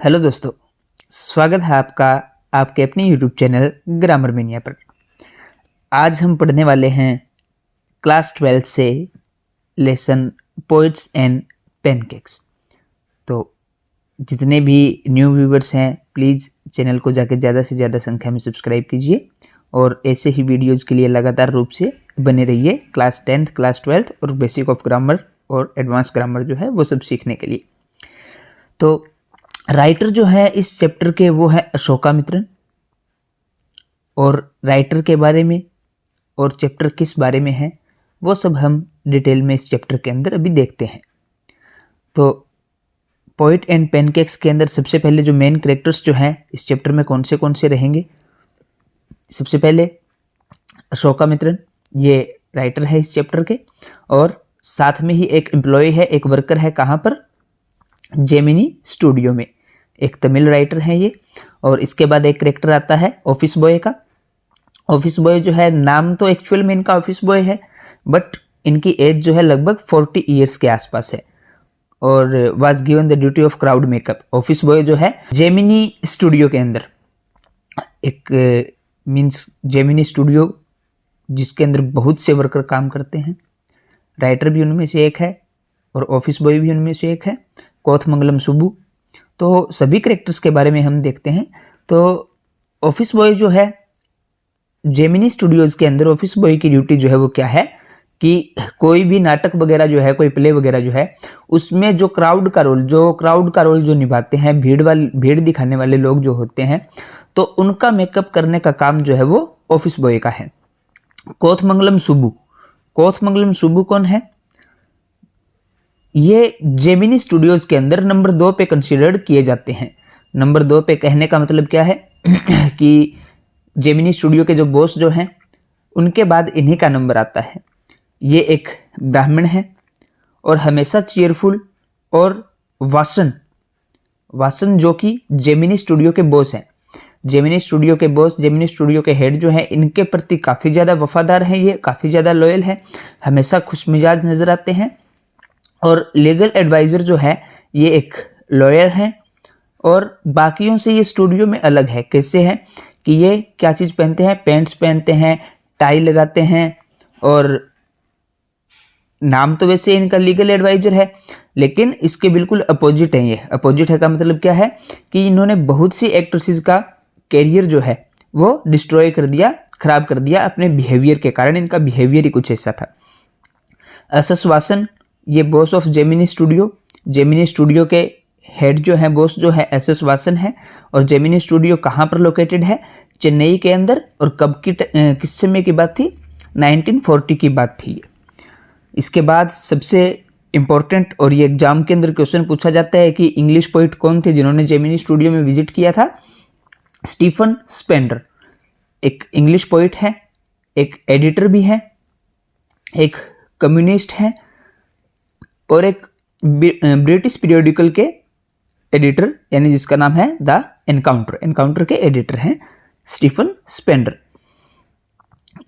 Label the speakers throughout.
Speaker 1: Hello दोस्तों, स्वागत है आपका आपके अपने यूट्यूब चैनल ग्रामर मेनिया पर। आज हम पढ़ने वाले हैं क्लास 12 से लेसन पोइट्स एंड पेनकेक्स। तो जितने भी न्यू व्यूवर्स हैं प्लीज़ चैनल को जाकर ज़्यादा से ज़्यादा संख्या में सब्सक्राइब कीजिए और ऐसे ही वीडियोज़ के लिए लगातार रूप से बने रहिए। क्लास 10th, क्लास 12th और बेसिक ऑफ ग्रामर और एडवांस ग्रामर जो है वो सब सीखने के लिए। तो राइटर जो है इस चैप्टर के वो है अशोकामित्रन, और राइटर के बारे में और चैप्टर किस बारे में है वो सब हम डिटेल में इस चैप्टर के अंदर अभी देखते हैं। तो पोइट एंड पेनकेक्स के अंदर सबसे पहले जो मेन कैरेक्टर्स जो हैं इस चैप्टर में कौन से रहेंगे। सबसे पहले अशोकामित्रन, ये राइटर है इस चैप्टर के, और साथ में ही एक एम्प्लॉय है, एक वर्कर है। कहाँ पर? जेमिनी स्टूडियो में। एक तमिल राइटर है ये। और इसके बाद एक कैरेक्टर आता है ऑफिस बॉय का। ऑफिस बॉय जो है, नाम तो एक्चुअल में इनका ऑफिस बॉय है, बट इनकी एज जो है लगभग 40 ईयर्स के आसपास है, और was given the duty of crowd makeup. Office boy जो है जेमिनी स्टूडियो के अंदर, एक मीन्स जेमिनी स्टूडियो जिसके अंदर बहुत से वर्कर काम करते हैं, राइटर भी उनमें से एक है और ऑफिस बॉय भी उनमें से एक है, कोथमंगलम सुब्बू। तो सभी कैरेक्टर्स के बारे में हम देखते हैं। तो ऑफिस बॉय जो है जेमिनी स्टूडियोज़ के अंदर, ऑफिस बॉय की ड्यूटी जो है वो क्या है कि कोई भी नाटक वगैरह जो है, कोई प्ले वगैरह जो है, उसमें जो क्राउड का रोल जो निभाते हैं, भीड़ दिखाने वाले लोग जो होते हैं, तो उनका मेकअप करने का काम जो है वो ऑफिस बॉय का है। कोथमंगलम सुब्बू कौन है? ये जेमिनी स्टूडियोज के अंदर नंबर 2 पे कंसीडर्ड किए जाते हैं। नंबर 2 पे कहने का मतलब क्या है कि जेमिनी स्टूडियो के जो बॉस जो हैं उनके बाद इन्हीं का नंबर आता है। ये एक ब्राह्मण है और हमेशा चीयरफुल, और वासन जो कि जेमिनी स्टूडियो के बॉस हैं, जेमिनी स्टूडियो के हेड जो है, इनके प्रति काफ़ी ज़्यादा वफादार हैं, ये काफ़ी ज़्यादा लॉयल है, हमेशा खुशमिजाज नज़र आते हैं। और लीगल एडवाइज़र जो है ये एक लॉयर है, और बाकियों से ये स्टूडियो में अलग है। कैसे है कि ये क्या चीज़ पहनते हैं? पैंट्स पहनते हैं, टाई लगाते हैं, और नाम तो वैसे इनका लीगल एडवाइज़र है, लेकिन इसके बिल्कुल अपोजिट है। ये अपोजिट है का मतलब क्या है कि इन्होंने बहुत सी एक्ट्रेसेस का कैरियर जो है वो डिस्ट्रॉय कर दिया, खराब कर दिया अपने बिहेवियर के कारण। इनका बिहेवियर ही कुछ ऐसा था। एसएस वासन, ये बॉस ऑफ जेमिनी स्टूडियो के हेड जो है, बॉस जो है एसएस वासन है। और जेमिनी स्टूडियो कहाँ पर लोकेटेड है? चेन्नई के अंदर। और कब की किस समय की बात थी? 1940 की बात थी। इसके बाद सबसे इम्पोर्टेंट, और ये एग्जाम के अंदर क्वेश्चन पूछा जाता है कि इंग्लिश पोइट कौन थे जिन्होंने जेमिनी स्टूडियो में विजिट किया था? स्टीफन स्पेंडर एक इंग्लिश पोइट है, एक एडिटर भी है, एक कम्युनिस्ट है, और एक ब्रिटिश पीरियोडिकल के एडिटर, यानी जिसका नाम है द एनकाउंटर के एडिटर हैं स्टीफन स्पेंडर।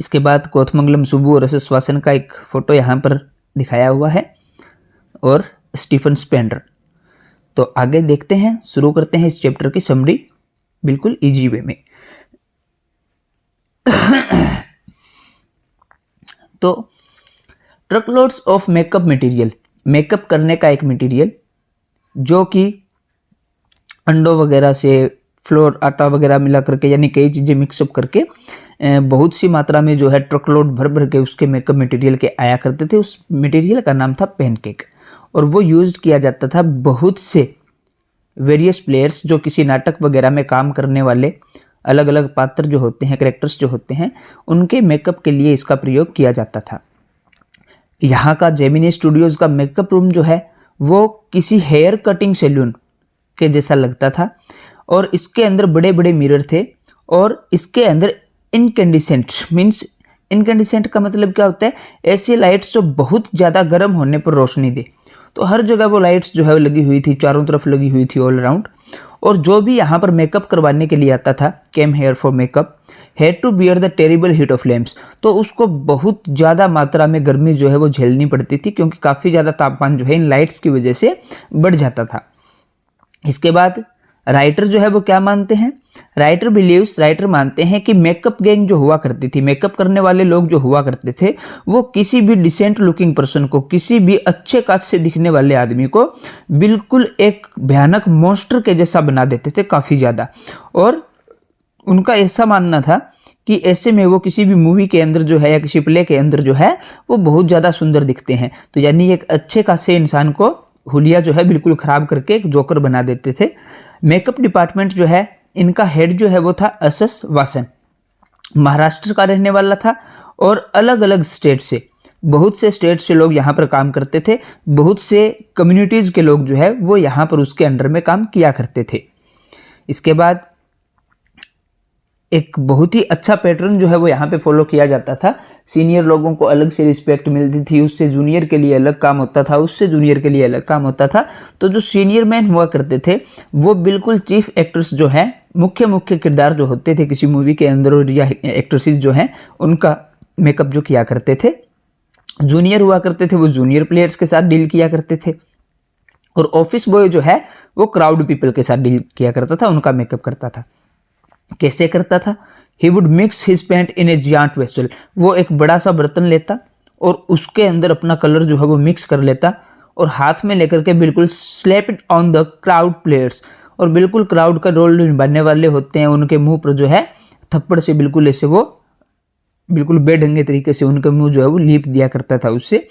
Speaker 1: इसके बाद कोथमंगलम सुब्बू और एसएस वासन का एक फोटो यहाँ पर दिखाया हुआ है, और स्टीफन स्पेंडर। तो आगे देखते हैं, शुरू करते हैं इस चैप्टर की समरी बिल्कुल इजी वे में। तो ट्रकलोड्स ऑफ मेकअप मटेरियल, मेकअप करने का एक मटेरियल जो कि अंडों वगैरह से, फ्लोर, आटा वगैरह मिला करके, यानी कई चीज़ें मिक्सअप करके बहुत सी मात्रा में जो है ट्रकलोड भर के उसके मेकअप मटेरियल के आया करते थे। उस मटेरियल का नाम था पेनकेक, और वो यूज्ड किया जाता था बहुत से वेरियस प्लेयर्स, जो किसी नाटक वगैरह में काम करने वाले अलग अलग पात्र जो होते हैं, कैरेक्टर्स जो होते हैं, उनके मेकअप के लिए इसका प्रयोग किया जाता था। यहाँ का जेमिनी स्टूडियोज़ का मेकअप रूम जो है वो किसी हेयर कटिंग सैलून के जैसा लगता था, और इसके अंदर बड़े बड़े मिरर थे, और इसके अंदर इनकैंडिसेंट का मतलब क्या होता है? ऐसी लाइट्स जो बहुत ज़्यादा गर्म होने पर रोशनी दे। तो हर जगह वो लाइट्स जो है लगी हुई थी, चारों तरफ लगी हुई थी, ऑल अराउंड। और जो भी यहाँ पर मेकअप करवाने के लिए आता था, came here for makeup, had to bear the terrible heat of lamps. तो उसको बहुत ज़्यादा मात्रा में गर्मी जो है वो झेलनी पड़ती थी, क्योंकि काफ़ी ज़्यादा तापमान जो है इन लाइट्स की वजह से बढ़ जाता था। इसके बाद राइटर जो है वो क्या मानते हैं, राइटर मानते हैं कि मेकअप गैंग जो हुआ करती थी, मेकअप करने वाले लोग जो हुआ करते थे, वो किसी भी डिसेंट लुकिंग पर्सन को, किसी भी अच्छे काज से दिखने वाले आदमी को बिल्कुल एक भयानक मॉन्स्टर के जैसा बना देते थे काफ़ी ज़्यादा। और उनका ऐसा मानना था कि ऐसे में वो किसी भी मूवी के अंदर जो है या किसी प्ले के अंदर जो है वो बहुत ज़्यादा सुंदर दिखते हैं। तो यानी एक अच्छे खासे इंसान को हुलिया जो है बिल्कुल ख़राब करके एक जोकर बना देते थे। मेकअप डिपार्टमेंट जो है, इनका हेड जो है वो था एस.एस. वासन, महाराष्ट्र का रहने वाला था और अलग अलग स्टेट से, बहुत से स्टेट से लोग यहाँ पर काम करते थे, बहुत से कम्युनिटीज़ के लोग जो है वो यहाँ पर उसके अंडर में काम किया करते थे। इसके बाद एक बहुत ही अच्छा पैटर्न जो है वो यहाँ पे फॉलो किया जाता था। सीनियर लोगों को अलग से रिस्पेक्ट मिलती थी, उससे जूनियर के लिए अलग काम होता था, उससे जूनियर के लिए अलग काम होता था। तो जो सीनियर मैन हुआ करते थे वो बिल्कुल चीफ एक्टर्स जो हैं, मुख्य किरदार जो होते थे किसी मूवी के अंदर और या एक्ट्रेसेस जो हैं, उनका मेकअप जो किया करते थे। जूनियर हुआ करते थे वो जूनियर प्लेयर्स के साथ डील किया करते थे। और ऑफिस बॉय जो है वो क्राउड पीपल के साथ डील किया करता था, उनका मेकअप करता था। कैसे करता था? He would mix his paint in a giant vessel. वो एक बड़ा सा बर्तन लेता और उसके अंदर अपना कलर जो है वो मिक्स कर लेता और हाथ में लेकर के बिल्कुल slap it on the crowd players, और बिल्कुल क्राउड का रोल निभाने वाले होते हैं उनके मुंह पर जो है थप्पड़ से बिल्कुल ऐसे वो बिल्कुल बेढंगे तरीके से उनका मुंह जो है वो लीप दिया करता था उससे।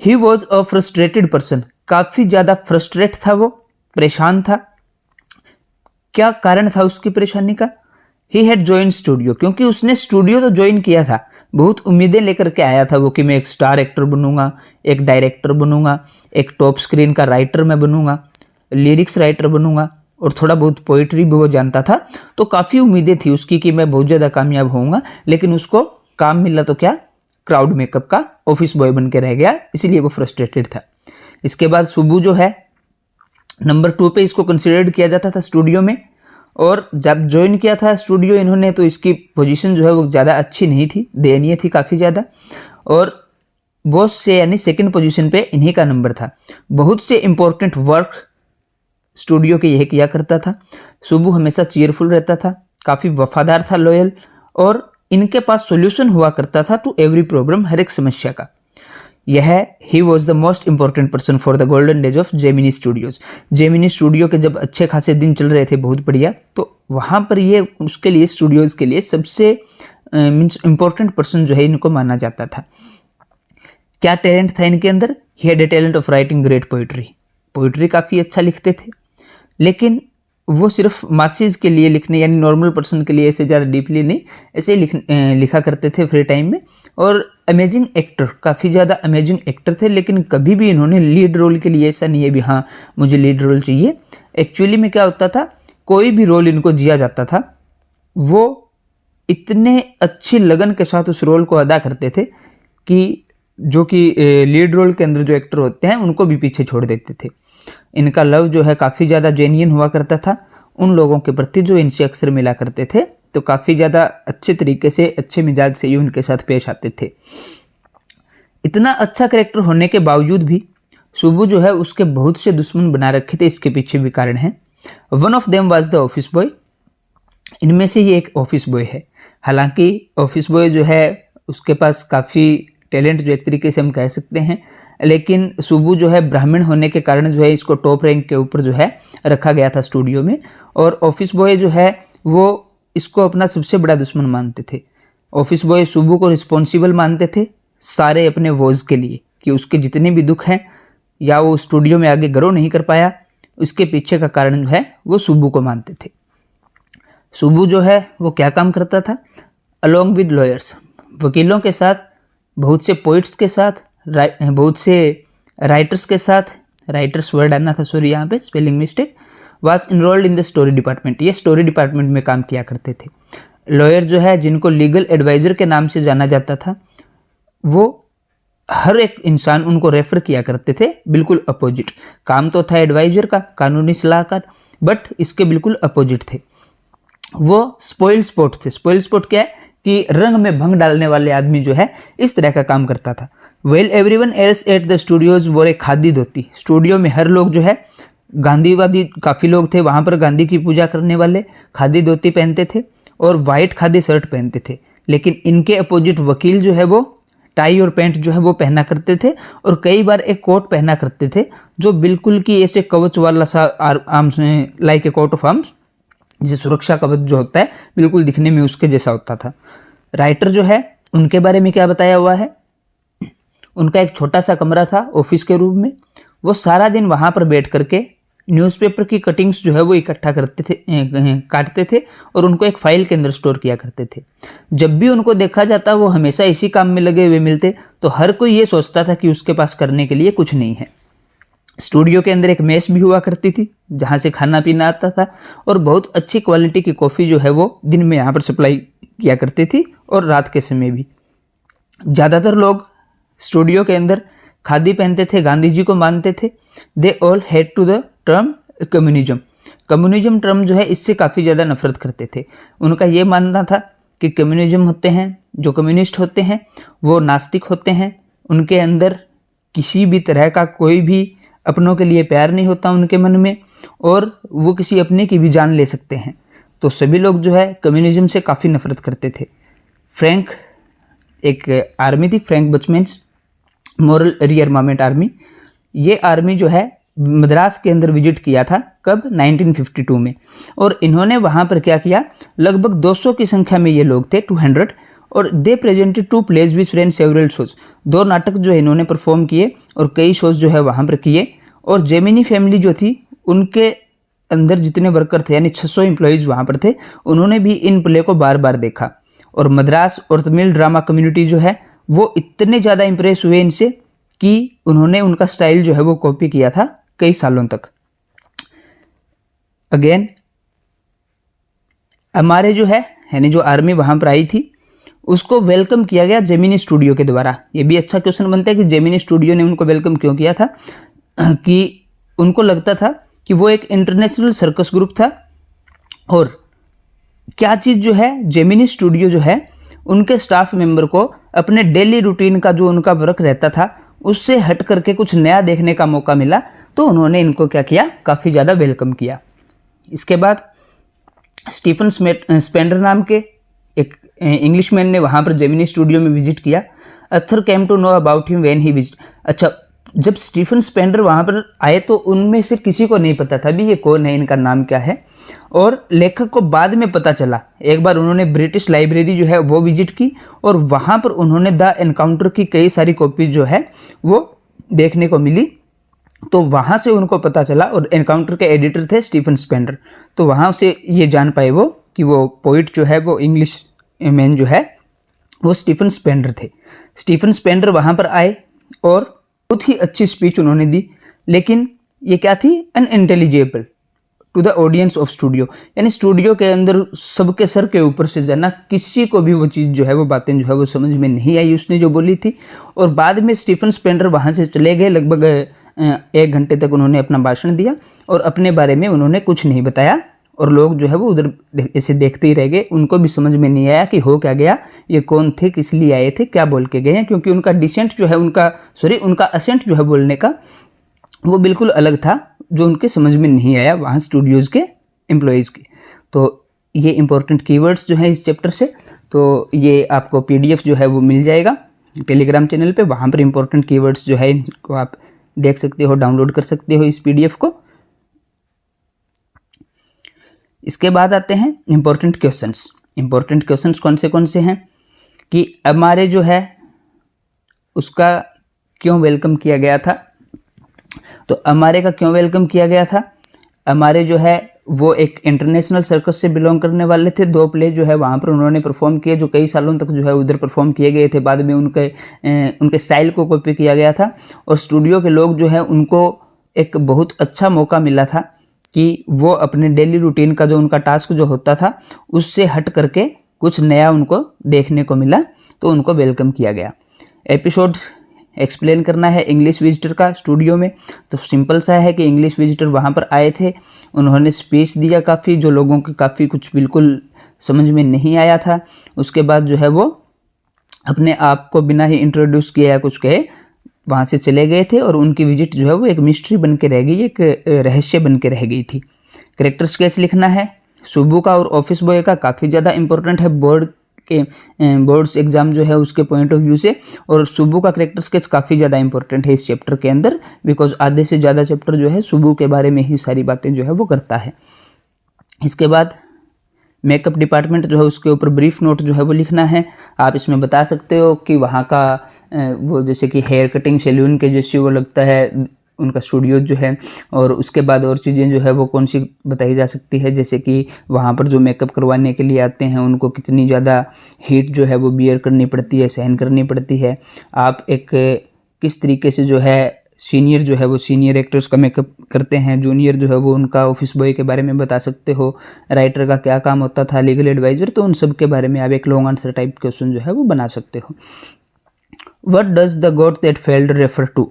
Speaker 1: He was a frustrated person. काफ़ी ज़्यादा फ्रस्ट्रेट था, वो परेशान था। क्या कारण था उसकी परेशानी का? ही हैड ज्वाइन स्टूडियो, क्योंकि उसने स्टूडियो तो ज्वाइन किया था, बहुत उम्मीदें लेकर के आया था वो कि मैं एक स्टार एक्टर बनूंगा, एक डायरेक्टर बनूंगा, एक टॉप स्क्रीन का राइटर मैं बनूंगा, लिरिक्स राइटर बनूंगा और थोड़ा बहुत पोइट्री भी वो जानता था। तो काफ़ी उम्मीदें थी उसकी कि मैं बहुत ज़्यादा कामयाब होऊंगा, लेकिन उसको काम मिला तो क्या, क्राउड मेकअप का ऑफिस बॉय बन के रह गया, इसीलिए वो फ्रस्ट्रेटेड था। इसके बाद सुबू जो है नंबर 2 पे इसको कंसिडर्ड किया जाता था स्टूडियो में, और जब ज्वाइन किया था स्टूडियो इन्होंने तो इसकी पोजीशन जो है वो ज़्यादा अच्छी नहीं थी, दयनीय थी काफ़ी ज़्यादा, और बॉस से यानी सेकंड पोजीशन पे इन्हीं का नंबर था। बहुत से इंपॉर्टेंट वर्क स्टूडियो के यह किया करता था। सुबू हमेशा चीयरफुल रहता था, काफ़ी वफादार था, लॉयल, और इनके पास सॉल्यूशन हुआ करता था टू एवरी प्रॉब्लम, हर एक समस्या का। यह he was the most important person for the golden days of Gemini studios. Gemini studio के जब अच्छे खासे दिन चल रहे थे बहुत बढ़िया, तो वहाँ पर ये उसके लिए स्टूडियोज़ के लिए सबसे मीन्स इम्पोर्टेंट पर्सन जो है इनको माना जाता था। क्या टैलेंट था इनके अंदर? He had a talent of writing great poetry. Poetry काफ़ी अच्छा लिखते थे, लेकिन वो सिर्फ मासीज के लिए लिखने यानी नॉर्मल पर्सन के लिए ऐसे ज़्यादा डीपली नहीं, ऐसे ही लिखा करते थे फ्री टाइम में। और अमेजिंग एक्टर, काफ़ी ज़्यादा अमेजिंग एक्टर थे, लेकिन कभी भी इन्होंने लीड रोल के लिए ऐसा नहीं है भी हाँ मुझे लीड रोल चाहिए। एक्चुअली में क्या होता था, कोई भी रोल इनको दिया जाता था वो इतने अच्छी लगन के साथ उस रोल को अदा करते थे कि जो कि लीड रोल के अंदर जो एक्टर होते हैं उनको भी पीछे छोड़ देते थे। इनका लव जो है काफ़ी ज़्यादा जेन्युइन हुआ करता था उन लोगों के प्रति जो इनसे अक्सर मिला करते थे, तो काफ़ी ज़्यादा अच्छे तरीके से, अच्छे मिजाज से ही उनके साथ पेश आते थे। इतना अच्छा कैरेक्टर होने के बावजूद भी सुबू जो है उसके बहुत से दुश्मन बना रखे थे, इसके पीछे भी कारण है। One of them was the office boy. इनमें से ये एक ऑफिस बॉय है। हालांकि ऑफिस बॉय जो है उसके पास काफ़ी टैलेंट जो एक तरीके से हम कह सकते हैं, लेकिन सुबू जो है ब्राह्मण होने के कारण जो है इसको टॉप रैंक के ऊपर जो है रखा गया था स्टूडियो में, और ऑफिस बॉय जो है वो इसको अपना सबसे बड़ा दुश्मन मानते थे। ऑफिस बॉय सुबू को रिस्पॉन्सिबल मानते थे सारे अपने वॉज के लिए, कि उसके जितने भी दुख हैं या वो स्टूडियो में आगे ग्रो नहीं कर पाया, उसके पीछे का कारण जो है वो सुबू को मानते थे। सुबू जो है वो क्या काम करता था? अलॉन्ग विद लॉयर्स, वकीलों के साथ, बहुत से पोइट्स के साथ, बहुत से राइटर्स के साथ, राइटर्स वर्ड आना था सॉरी यहाँ पे spelling mistake, was enrolled in the story department. ये स्टोरी डिपार्टमेंट में काम किया करते थे। लॉयर जो है जिनको लीगल एडवाइज़र के नाम से जाना जाता था, वो हर एक इंसान उनको रेफर किया करते थे, बिल्कुल अपोजिट। काम तो था एडवाइज़र का, कानूनी सलाहकार, बट इसके बिल्कुल अपोजिट थे। वो स्पॉइल स्पॉट थे। स्पॉइल स्पॉट क्या है कि रंग में भंग डालने वाले आदमी जो है इस तरह का काम करता था। Well everyone else at the studios वो एक खादी धोती। स्टूडियो में हर लोग जो है गांधीवादी काफ़ी लोग थे वहाँ पर, गांधी की पूजा करने वाले खादी धोती पहनते थे और वाइट खादी शर्ट पहनते थे। लेकिन इनके अपोजिट वकील जो है वो टाई और पैंट जो है वो पहना करते थे और कई बार एक कोट पहना करते थे जो बिल्कुल कि ऐसे कवच वाला सा आर्म्स में, like a coat of arms, जैसे सुरक्षा कवच जो होता है बिल्कुल दिखने में उसके जैसा होता था। राइटर जो है उनके बारे में क्या बताया हुआ है, उनका एक छोटा सा कमरा था ऑफिस के रूप में, वो सारा दिन वहाँ पर बैठ करके न्यूज़पेपर की कटिंग्स जो है वो इकट्ठा करते थे, काटते थे और उनको एक फाइल के अंदर स्टोर किया करते थे। जब भी उनको देखा जाता वो हमेशा इसी काम में लगे हुए मिलते, तो हर कोई ये सोचता था कि उसके पास करने के लिए कुछ नहीं है। स्टूडियो के अंदर एक मेस भी हुआ करती थी जहाँ से खाना पीना आता था और बहुत अच्छी क्वालिटी की कॉफ़ी जो है वो दिन में यहाँ पर सप्लाई किया करती थी और रात के समय भी। ज़्यादातर लोग स्टूडियो के अंदर खादी पहनते थे, गांधी जी को मानते थे। They all head to the term communism. Communism term जो है इससे काफ़ी ज़्यादा नफरत करते थे। उनका ये मानना था कि कम्युनिज्म होते हैं, जो कम्युनिस्ट होते हैं वो नास्तिक होते हैं, उनके अंदर किसी भी तरह का कोई भी अपनों के लिए प्यार नहीं होता उनके मन में और वो किसी अपने की भी जान ले सकते हैं। तो सभी लोग जो है कम्युनिज्म से काफ़ी नफरत करते थे। फ्रैंक एक आर्मी थी, फ्रैंक बचमेंस मॉरल रीअर्मामेंट आर्मी। ये आर्मी जो है मद्रास के अंदर विजिट किया था, कब, 1952 में। और इन्होंने वहाँ पर क्या किया, लगभग 200 की संख्या में ये लोग थे, 200, और दे प्रेजेंटेड 2 प्लेज विच ran सेवरल शोज। 2 नाटक जो है इन्होंने परफॉर्म किए और कई शोज जो है वहाँ पर किए। और जेमिनी फैमिली जो थी उनके अंदर जितने वर्कर थे यानी 600 एम्प्लॉयज़ वहाँ पर थे, उन्होंने भी इन प्ले को बार बार देखा। और मद्रास और तमिल ड्रामा कम्युनिटी जो है वो इतने ज़्यादा इंप्रेस हुए इनसे कि उन्होंने उनका स्टाइल जो है वो कॉपी किया था कई सालों तक। अगेन हमारे जो है यानी जो आर्मी वहाँ पर आई थी उसको वेलकम किया गया जेमिनी स्टूडियो के द्वारा। ये भी अच्छा क्वेश्चन बनता है कि जेमिनी स्टूडियो ने उनको वेलकम क्यों किया था, कि उनको लगता था कि वो एक इंटरनेशनल सर्कस ग्रुप था और क्या चीज़ जो है जेमिनी स्टूडियो जो है उनके स्टाफ मेंबर को अपने डेली रूटीन का जो उनका वर्क रहता था उससे हट करके कुछ नया देखने का मौका मिला, तो उन्होंने इनको क्या किया, काफ़ी ज़्यादा वेलकम किया। इसके बाद स्टीफन स्पेंडर नाम के एक इंग्लिशमैन ने वहाँ पर जेमिनी स्टूडियो में विजिट किया। Arthur came to know about him when he visit. अच्छा, जब स्टीफन स्पेंडर वहाँ पर आए तो उनमें से किसी को नहीं पता था भी ये कौन है, इनका नाम क्या है, और लेखक को बाद में पता चला। एक बार उन्होंने ब्रिटिश लाइब्रेरी जो है वो विजिट की और वहाँ पर उन्होंने द एनकाउंटर की कई सारी कॉपी जो है वो देखने को मिली, तो वहाँ से उनको पता चला। और एनकाउंटर के एडिटर थे स्टीफन स्पेंडर, तो वहाँ से ये जान पाए वो कि वो पोइट जो है वो इंग्लिश मैन जो है वो स्टीफन स्पेंडर थे। स्टीफन स्पेंडर वहाँ पर आए और बहुत ही अच्छी स्पीच उन्होंने दी, लेकिन ये क्या थी, unintelligible to the audience of studio, यानी स्टूडियो के अंदर सबके सर के ऊपर से जाना, किसी को भी वो चीज़ जो है वो बातें जो है वो समझ में नहीं आई उसने जो बोली थी। और बाद में स्टीफन स्पेंडर वहाँ से चले गए, लगभग 1 घंटे तक उन्होंने अपना भाषण दिया और अपने बारे में उन्होंने कुछ नहीं बताया और लोग जो है वो उधर ऐसे देखते ही रह गए। उनको भी समझ में नहीं आया कि हो क्या गया, ये कौन थे, किस लिए आए थे, क्या बोल के गए हैं, क्योंकि उनका डिसेंट जो है उनका असेंट जो है बोलने का वो बिल्कुल अलग था, जो उनके समझ में नहीं आया वहाँ स्टूडियोज़ के एम्प्लॉयज़ के। तो ये इंपॉर्टेंट कीवर्ड्स जो है इस चैप्टर से, तो ये आपको PDF जो है वो मिल जाएगा टेलीग्राम चैनल पे, वहाँ पर इंपॉर्टेंट कीवर्ड्स जो है इनको आप देख सकते हो, डाउनलोड कर सकते हो इस PDF को। इसके बाद आते हैं इंपॉर्टेंट क्वेश्चंस। इंपॉर्टेंट क्वेश्चंस कौन से हैं कि हमारे जो है उसका क्यों वेलकम किया गया था। तो हमारे का क्यों वेलकम किया गया था, हमारे जो है वो एक इंटरनेशनल सर्कस से बिलोंग करने वाले थे। 2 प्ले जो है वहाँ पर उन्होंने परफॉर्म किए, जो कई सालों तक जो है उधर परफॉर्म किए गए थे। बाद में उनके स्टाइल को कॉपी किया गया था और स्टूडियो के लोग जो है उनको एक बहुत अच्छा मौका मिला था कि वो अपने डेली रूटीन का जो उनका टास्क जो होता था उससे हट करके कुछ नया उनको देखने को मिला, तो उनको वेलकम किया गया। एपिसोड एक्सप्लेन करना है इंग्लिश विजिटर का स्टूडियो में, तो सिंपल सा है कि इंग्लिश विजिटर वहाँ पर आए थे, उन्होंने स्पीच दिया काफ़ी, जो लोगों के काफ़ी कुछ बिल्कुल समझ में नहीं आया था। उसके बाद जो है वो अपने आप को बिना ही इंट्रोड्यूस किया या कुछ कहे वहाँ से चले गए थे और उनकी विजिट जो है वो एक मिस्ट्री बन के रह गई, एक रहस्य बन के रह गई थी। कैरेक्टर स्केच लिखना है। सुबू का और ऑफिस बॉय का काफ़ी ज़्यादा इंपॉर्टेंट है बोर्ड्स एग्जाम जो है उसके पॉइंट ऑफ व्यू से, और सुबू का कैरेक्टर स्केच काफ़ी ज़्यादा इंपॉर्टेंट है इस चैप्टर के अंदर, बिकॉज आधे से ज़्यादा चैप्टर जो है सुबू के बारे में ही सारी बातें जो है वो करता है। इसके बाद मेकअप डिपार्टमेंट जो है उसके ऊपर ब्रीफ नोट जो है वो लिखना है। आप इसमें बता सकते हो कि वहाँ का वो जैसे कि हेयर कटिंग सैलून के जैसे वो लगता है उनका स्टूडियो जो है, और उसके बाद और चीज़ें जो है वो कौन सी बताई जा सकती है, जैसे कि वहाँ पर जो मेकअप करवाने के लिए आते हैं उनको कितनी ज़्यादा हीट जो है वो बियर करनी पड़ती है, सहन करनी पड़ती है। आप एक किस तरीके से जो है सीनियर जो है वो सीनियर एक्टर्स का मेकअप करते हैं, जूनियर जो है वो उनका ऑफिस बॉय के बारे में बता सकते हो। राइटर का क्या काम होता था, लीगल एडवाइज़र, तो उन सब के बारे में आप एक लॉन्ग आंसर टाइप क्वेश्चन जो है वो बना सकते हो। What does the god that failed refer to?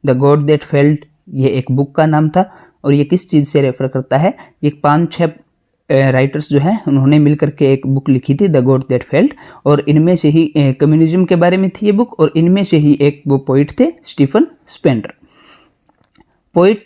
Speaker 1: The god that failed ये एक बुक का नाम था, और ये किस चीज़ से रेफर करता है? ये 5-6 राइटर्स जो हैं उन्होंने मिलकर के एक बुक लिखी थी, द गॉड दैट फेल्ड, और इनमें से ही कम्युनिज्म के बारे में थी ये बुक, और इनमें से ही एक वो पोइट थे Stephen Spender. Poet,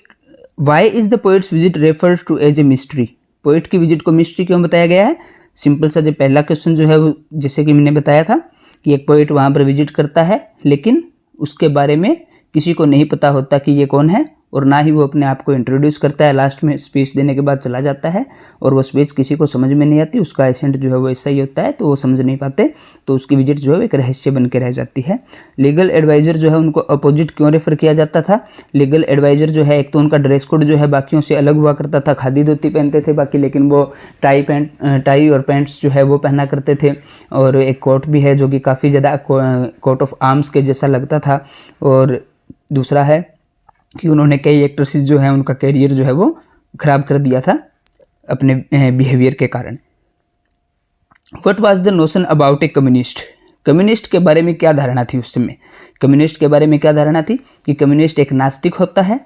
Speaker 1: why is the poet's visit referred to as a mystery? Poet की विजिट को मिस्ट्री क्यों बताया गया है? सिंपल सा जो पहला क्वेश्चन जो है वो जैसे कि मैंने बताया था कि एक पोइट वहाँ पर विजिट करता है, लेकिन उसके बारे में किसी को नहीं पता होता कि ये कौन है, और ना ही वो अपने आप को इंट्रोड्यूस करता है। लास्ट में स्पीच देने के बाद चला जाता है, और वो स्पीच किसी को समझ में नहीं आती, उसका एसेंट जो है वो ऐसा ही होता है, तो वो समझ नहीं पाते, तो उसकी विजिट जो है एक रहस्य बन के रह जाती है। लीगल एडवाइज़र जो है उनको अपोजिट क्यों रेफर किया जाता था? लीगल एडवाइज़र जो है एक तो उनका ड्रेस कोड जो है बाकियों से अलग हुआ करता था, खादी धोती पहनते थे बाकी, लेकिन वो टाई और पैंट्स जो है वो पहना करते थे, और एक कोट भी है जो कि काफ़ी ज़्यादा कोट ऑफ आर्म्स के जैसा लगता था। और दूसरा है कि उन्होंने कई एक्ट्रेसेस जो हैं उनका कैरियर जो है वो ख़राब कर दिया था अपने बिहेवियर के कारण। What was the notion about A communist? Communist के बारे में क्या धारणा थी उस समय? कम्युनिस्ट के बारे में क्या धारणा थी कि कम्युनिस्ट एक नास्तिक होता है,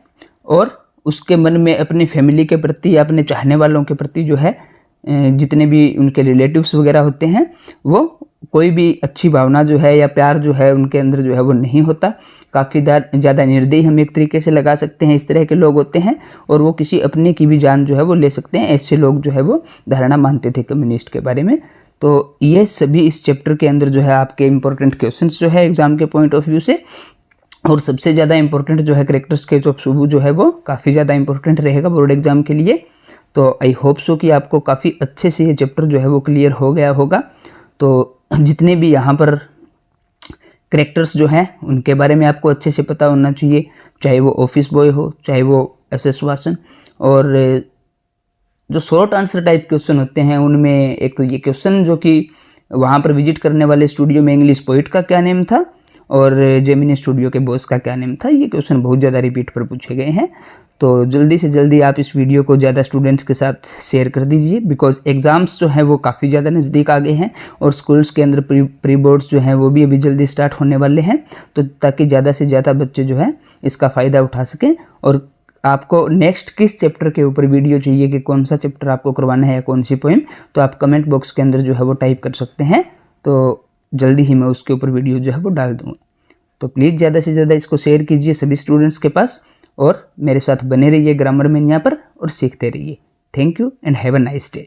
Speaker 1: और उसके मन में अपनी फैमिली के प्रति या अपने चाहने वालों के प्रति जो है जितने भी उनके रिलेटिव्स वगैरह होते हैं, वो कोई भी अच्छी भावना जो है या प्यार जो है उनके अंदर जो है वो नहीं होता। काफ़ी ज़्यादा निर्दयी हम एक तरीके से लगा सकते हैं, इस तरह के लोग होते हैं, और वो किसी अपने की भी जान जो है वो ले सकते हैं। ऐसे लोग जो है वो धारणा मानते थे कम्युनिस्ट के बारे में। तो ये सभी इस चैप्टर के अंदर जो है आपके इंपॉर्टेंट क्वेश्चंस जो है एग्जाम के पॉइंट ऑफ व्यू से, और सबसे ज़्यादा इंपॉर्टेंट जो है कैरेक्टर स्केच ऑफ सुबू जो है वो काफ़ी ज़्यादा इंपॉर्टेंट रहेगा बोर्ड एग्जाम के लिए। तो आई होप सो कि आपको काफ़ी अच्छे से ये चैप्टर जो है वो क्लियर हो गया होगा। तो जितने भी यहाँ पर कैरेक्टर्स जो हैं उनके बारे में आपको अच्छे से पता होना चाहिए, चाहे वो ऑफिस बॉय हो, चाहे वो एसएस वासन। और जो शॉर्ट आंसर टाइप क्वेश्चन होते हैं उनमें एक तो ये क्वेश्चन जो कि वहाँ पर विजिट करने वाले स्टूडियो में इंग्लिश पोइट का क्या नेम था, और जेमिनी स्टूडियो के बॉस का क्या नेम था, ये क्वेश्चन बहुत ज़्यादा रिपीट पर पूछे गए हैं। तो जल्दी से जल्दी आप इस वीडियो को ज़्यादा स्टूडेंट्स के साथ शेयर कर दीजिए, बिकॉज एग्ज़ाम्स जो हैं वो काफ़ी ज़्यादा नज़दीक आ गए हैं, और स्कूल्स के अंदर प्री बोर्ड्स जो हैं वो भी अभी जल्दी स्टार्ट होने वाले हैं, तो ताकि ज़्यादा से ज़्यादा बच्चे जो हैं इसका फ़ायदा उठा सकें। और आपको नेक्स्ट किस चैप्टर के ऊपर वीडियो चाहिए कि कौन सा चैप्टर आपको करवाना है या कौन सी पोएम, तो आप कमेंट बॉक्स के अंदर जो है वो टाइप कर सकते हैं, तो जल्दी ही मैं उसके ऊपर वीडियो जो है वो डाल दूँगा। तो प्लीज़ ज़्यादा से ज़्यादा इसको शेयर कीजिए सभी स्टूडेंट्स के पास, और मेरे साथ बने रहिए ग्रामर में यहाँ पर, और सीखते रहिए। Thank you and have a nice day.